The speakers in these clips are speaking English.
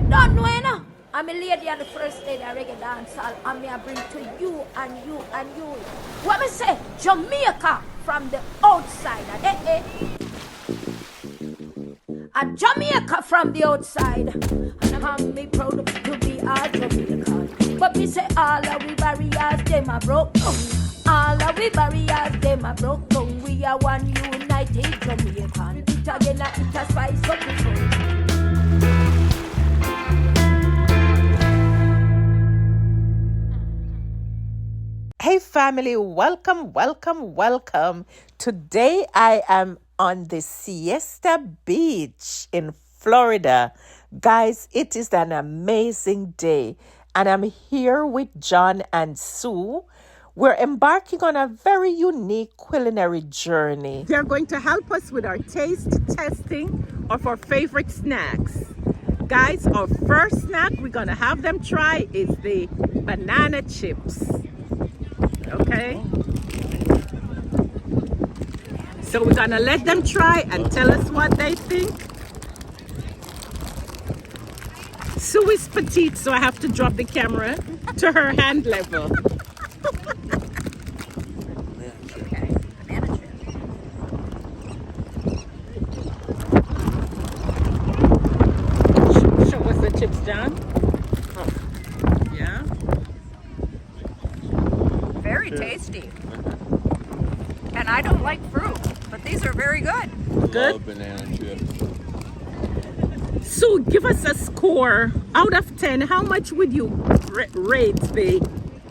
Don't know, you know. I'm a lady on the first day of reggae dancehall, and me I bring to you and you and you. What me say? Jamaica from the outside. And Jamaica from the outside. And I'm me proud to be a Jamaican. But me say all of we barriers, them are broke down. All of we barriers, them are broke down. We are one united Jamaican. It again, it a spice up the soul. Hey family, welcome, welcome, welcome. Today I am on the Siesta Beach in Florida. Guys, it is an amazing day and I'm here with John and Sue. We're embarking on a very unique culinary journey. They're going to help us with our taste testing of our favorite snacks. Guys, our first snack we're gonna have them try is the banana chips. Okay, so we're gonna let them try and tell us what they think. Sue is petite, so I have to drop the camera to her hand level. Okay, banana chips. Show us the chips, John. Oh. Yeah. Very tasty. And I don't like fruit, but these are very good. Good. Love banana chips. Sue, give us a score out of 10. How much would you rate the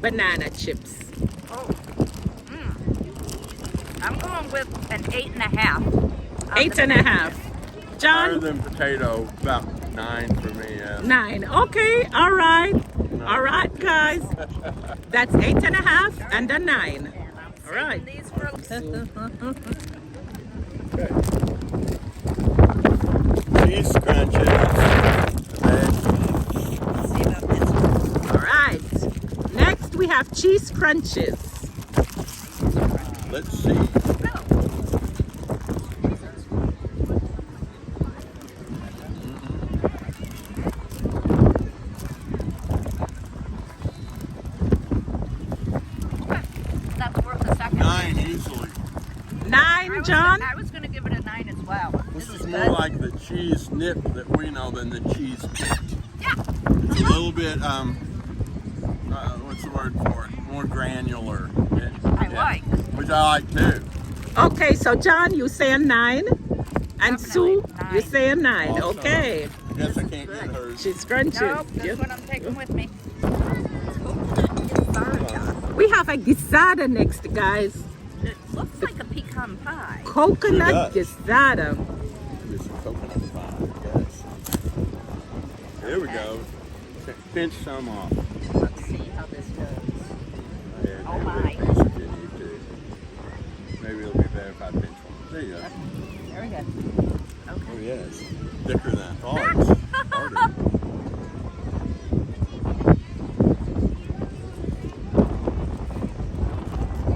banana chips? Oh, I'm going with an 8.5. 8.5. Higher John? than potato, about 9 for me. Yeah. 9. Okay, all right. All right, guys. That's 8.5 and a 9. All right. These for Cheese crunches. see about this one. All right. Next, we have cheese crunches. Let's see. That's worth a second. 9 easily. 9, John? I was going to give it a 9 as well. This is more like the cheese nip that we know than the cheese pit. Yeah. It's a little bit, what's the word for it? More granular. I like. Which I like too. Okay, so John, you say a 9. And Sue, Definitely 9. you say a 9. Also, Okay. I guess I can't get hers. Cheese crunches. Nope, this one I'm taking with me. We have a guisada next, guys. It looks like a pecan pie. Coconut It does. guisada. This is coconut pie, yes. There we go. Pinch some off. Let's see how this goes. Yeah, Oh, maybe my. we'll pinch it in you too. Maybe it'll be better if I pinch one. There you go. Very good. Oh yes. Thicker than I thought. It's harder.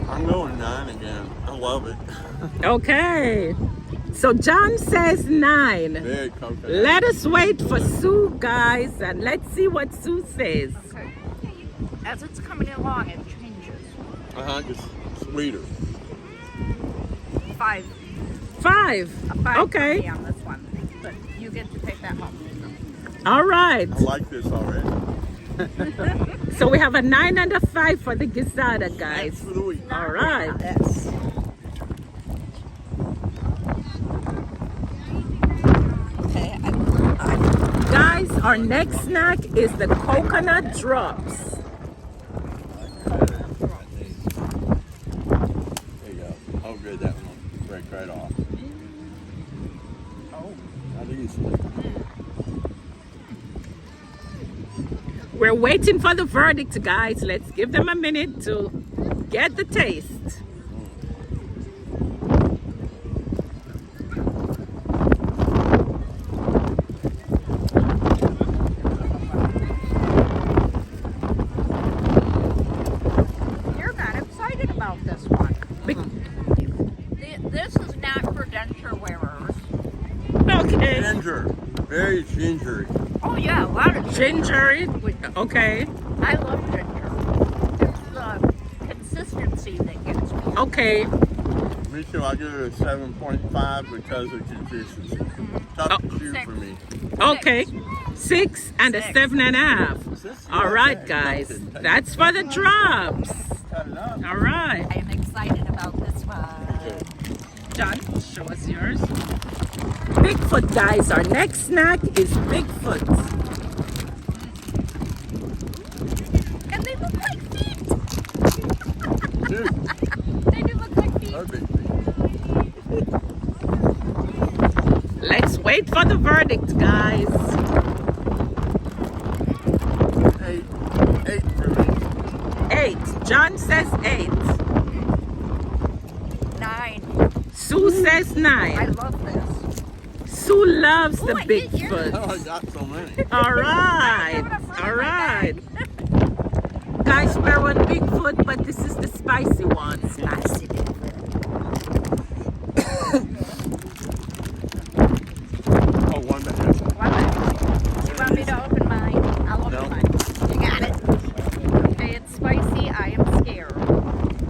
I'm going 9 again. I love it. Okay. So John says 9. Very coconut. Let us wait for Sue, guys, and let's see what Sue says. Okay. As it's coming along, it changes. It's sweeter. 5. 5. A 5 Okay. for me on this one. But you get to take that home. All right. I like this already. So we have a 9 and a 5 for the guisada, Thanks guys. for the week. All right. Yes. Okay. Guys, our next snack is the coconut drops. There you go. Oh, good. That one will break right off. Oh. Not easily. We're waiting for the verdict, guys. Let's give them a minute to get the taste. You're not excited about this one. This is not for denture wearers. Okay. Ginger. Very gingery. Oh, yeah, a lot of Ginger it. Okay. I love ginger. It's the consistency that gets me. Okay. Me too. I give it a 7.5 because of consistency. Tough to choose for me. Okay. 6 and a 7.5. All right, guys. That's for the drops. Cut it up. All right. I am excited about this one. John, show us yours. Bigfoot, guys. Our next snack is Bigfoot. And they look like feet. Dude, They do look like feet. they're big. Let's wait for the verdict, guys. 8 for me. 8. John says 8. 9. Sue says I 9. love this. Sue loves the Ooh, I hit yours. Bigfoot. Oh, I got so many. All right. All right. Guys, we're on Bigfoot, but this is the spicy one. Spicy Bigfoot. Oh, 1 minute. Do you want me to open mine? I'll open No. mine. You got it. Okay, it's spicy. I am scared.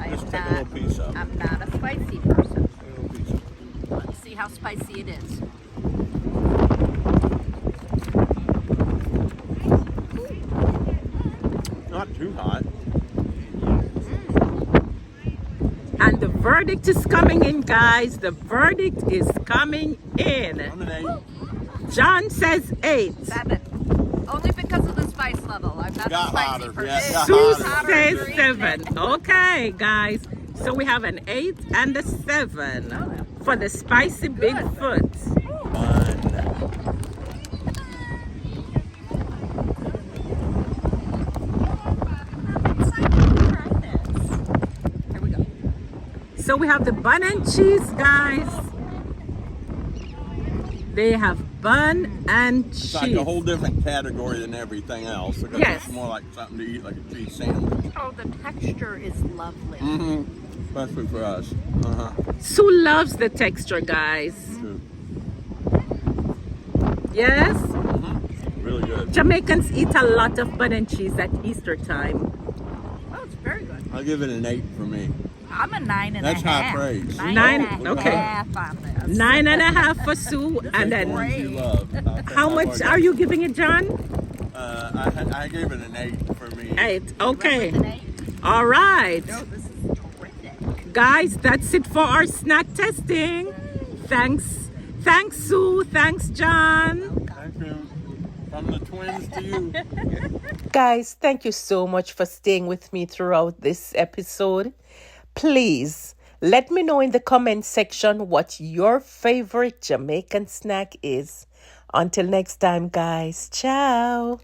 Just take a little piece of it. I'm not a spicy person. Take a little piece of it. Let's see how spicy it is. Not too hot. And the verdict is coming in, guys. The verdict is coming in. I'm an 8. John says 8. 7. Only because of the spice level. I'm not Got a spicy hotter, person. yeah, got Sue hotter. says 7. Okay, guys. So we have an 8 and a 7 for the spicy Bigfoot. 1. Here we go. So we have the bun and cheese, guys. They have bun and It's like cheese. a whole different category than everything else. Because Yes. It's more like something to eat, like a cheese sandwich. Oh, the texture is lovely. Mm-hmm. Especially for us. Uh-huh. Sue loves the texture, guys. Good. Yes? Really good. Jamaicans eat a lot of bun and cheese at Easter time. Oh, it's very good. I'll give it an 8 for me. I'm a 9 and That's a half. high praise. 9 Nine, and a okay. half on this. 9.5 for Sue, and Ones then you love. how much are you giving it, John? I gave it an 8 for me. 8. Okay. An 8. All right. Oh, this is terrific. Guys, that's it for our snack testing. Thanks. Thanks, Sue. Thanks, John. Thank you. From the twins to you. Guys, thank you so much for staying with me throughout this episode. Please let me know in the comment section what your favorite Jamaican snack is. Until next time, guys. Ciao.